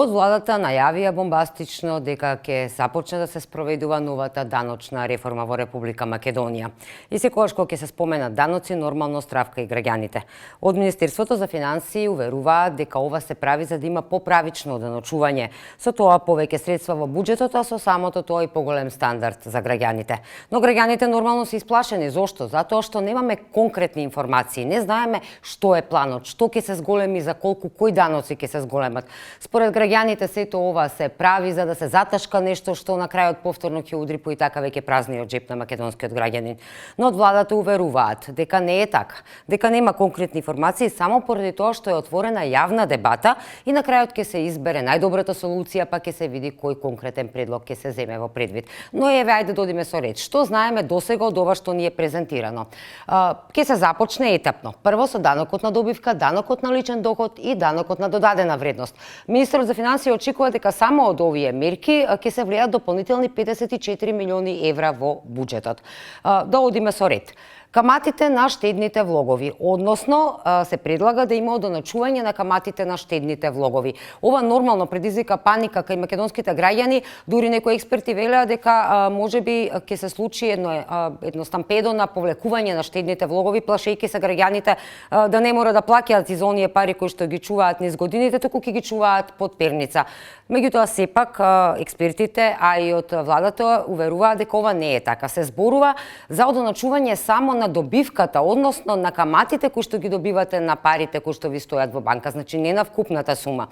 Од владата најавија бомбастично дека ќе започне да се спроведува новата даночна реформа во Република Македонија. И секогаш кога ќе се споменат даноци, нормално стравка и граѓаните. Од Министерството за финансии уверуваат дека ова се прави за да има поправично даночување, со тоа повеќе средства во буџетот, а со самото тоа и поголем стандард за граѓаните. Но граѓаните нормално се исплашени. Зошто? Затоа што немаме конкретни информации, не знаеме што е планот, што ќе се зголеми, за колку, кои даноци ќе се зголемат. Според граѓаните сето ова се прави за да се заташка нешто што на крајот повторно ќе удри по и така веќе празниот џеп на македонскиот граѓанин. Но од владата уверуваат дека не е така, дека нема конкретни информации само поради тоа што е отворена јавна дебата и на крајот ќе се избере најдобрата солуција, па ќе се види кој конкретен предлог ќе се земе во предвид. Но еве ајде додиме со реч. Што знаеме досега од ова што ни е презентирано? Ќе се започне етапно. Прво со данокот на добивка, данокот на личен доход и данокот на додадена вредност. Министерот за финансии очекува дека само од овие мерки ќе се влијат дополнителни 54 милиони евра во буџетот. Да одиме со ред. Каматите на штедните влогови, односно се предлага да има одоначување на каматите на штедните влогови. Ова нормално предизвика паника кај македонските граѓани, дури некои експерти велеа дека можеби ќе се случи едно стампедо на повлекување на штедните влогови, плашејќи се граѓаните да не мора да плаќаат из оние пари кои што ги чуваат низ годините, туку ќе ги чуваат под перница. Меѓутоа сепак експертите, а и од владата уверуваат дека ова не е така. Се зборува за одоначување само на добивката, односно на каматите кои што ги добивате на парите кои што ви стојат во банка, значи не на вкупната сума.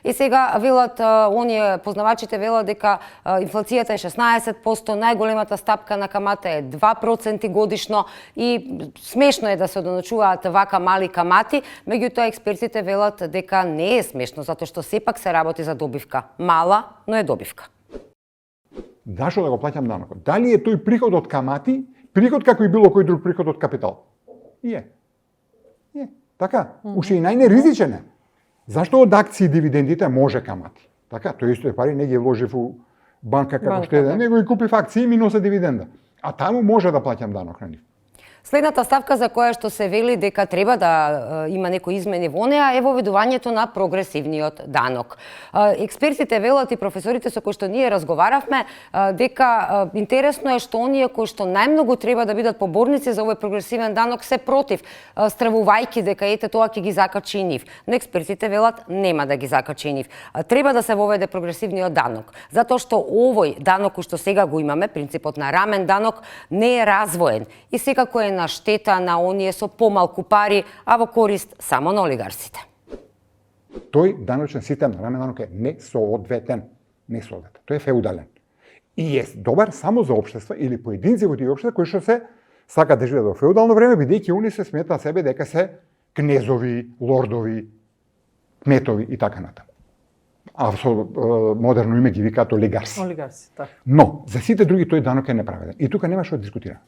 И сега велат оние познавачите велат дека инфлацијата е 16%, најголемата стапка на камата е 2% годишно и смешно е да се одоначуваат вака мали камати, меѓутоа експертите велат дека не е смешно затоа што сепак се работи за добивка, мала, но е добивка. Зашо да го плаќам данокот? Дали е тој приход од камати, приход како и било кој друг приход од капитал? Е. Така, уште и најнеризичен е. Зашто од акции и дивидендите може камати? Така, тој исто пари не ги вложив у банка како штеден, него и купив акции и ми носе дивиденда. А таму може да плаќам данок на нив. Следната ставка за која што се вели дека треба да има некои измени во неа е воведувањето на прогресивниот данок. Експертите велат и професорите со кои што ние разговаравме дека интересно е што оние кои што најмногу треба да бидат поборници за овој прогресивен данок се против, стравувајќи дека ете тоа ќе ги закачи и нив. Но експертите велат нема да ги закачи и нив. Треба да се воведе прогресивниот данок, затоа што овој данок кој што сега го имаме, принципот на рамен данок, не е развоен и секако е на штета на оние со помалку пари, а во корист само на олигарсите. Тој даночен систем на рамен данок е несоодветен. Тој е феудален. И е добар само за општества или поединци во тие општества кои што се сакаат да живеат во феудално време, бидејќи они се сметаат себе дека се кнезови, лордови, кметови и така натаму. А со модерно име ги викаат олигарси. Така. Но за сите други тој данок е неправеден. И тука нема што да дискутираме.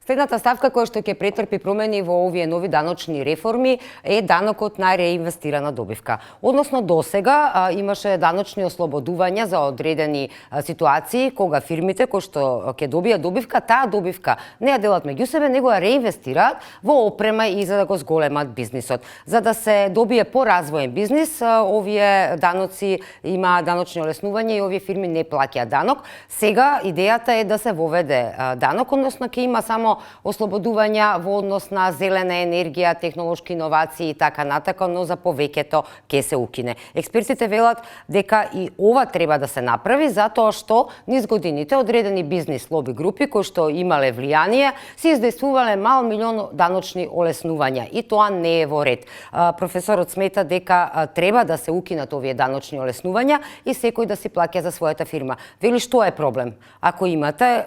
Следната ставка која што ќе претрпи промени во овие нови даночни реформи е данокот на реинвестирана добивка. Односно досега имаше даночни ослободувања за одредени ситуации кога фирмите кои што ќе добијат добивка, таа добивка не ја делат меѓу себе, него ја реинвестираат во опрема и за да го зголемат бизнисот. За да се добие поразвоен бизнис, овие даноци има даночни олеснувања и овие фирми не плаќаат данок. Сега идејата е да се воведе данок, односно ќе има само ослободувања во однос на зелена енергија, технолошки иновации и така натака, но за повеќето ќе се укине. Експертите велат дека и ова треба да се направи затоа што низ годините одредени бизнис лоби групи кои што имале влијание се издействувале мал милион даночни олеснувања и тоа не е во ред. Професорот смета дека треба да се укинат овие даночни олеснувања и секој да си плаќа за својата фирма. Вели што е проблем? Ако имате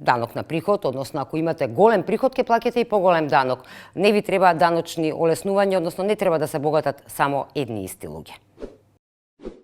данок на приход, односно ако имате голем приход, ќе плаќате и поголем данок. Не ви требаат даночни олеснувања, односно не треба да се богатат само едни исти луѓе.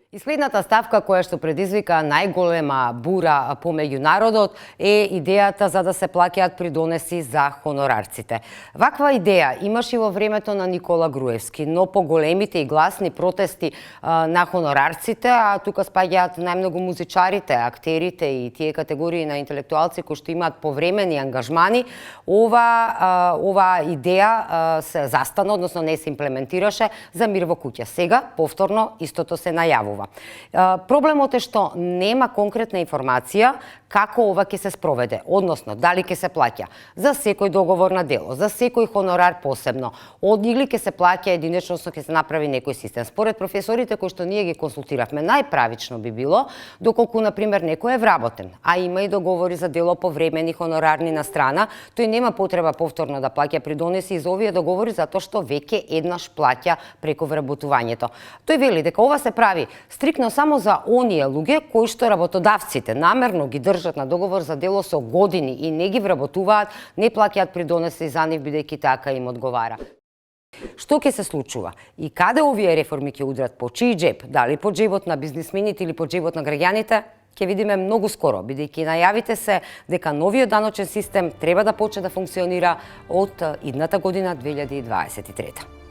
И следната ставка која што предизвика најголема бура помеѓу народот е идејата за да се плаќаат придонеси за хонорарците. Ваква идеја имаше во времето на Никола Груевски, но по големите и гласни протести на хонорарците, а тука спаѓаат најмногу музичарите, актерите и тие категории на интелектуалци кои што имаат повремени ангажмани, ова идеја се застана, односно не се имплементираше за мир во куќа. Сега повторно истото се најавува. најавува. Проблемот е што нема конкретна информација како ова ќе се спроведе, односно дали ќе се плаќа за секој договор на дело, за секој хонорар посебно, или ќе се плаќа единечно, ќе се направи некој систем. Според професорите кои што ние ги консултиравме, најправично би било доколку на пример некој е вработен, а има и договори за дело повремени хонорарни на страна, тој нема потреба повторно да плаќа придонеси и за овие договори затоа што веќе еднаш плаќа преку вработувањето. Тој вели дека ова се прави стрикно само за оние луѓе кои што работодавците намерно ги држат на договор за дело со години и не ги вработуваат, не плаќаат придонеси за нив бидејќи така им одговара. Што ќе се случува и каде овие реформи ќе удрат, по чиј џеб, дали по џебот на бизнисмените или по џебот на граѓаните, ќе видиме многу скоро, бидејќи најавите се дека новиот даночен систем треба да почне да функционира од идната година 2023.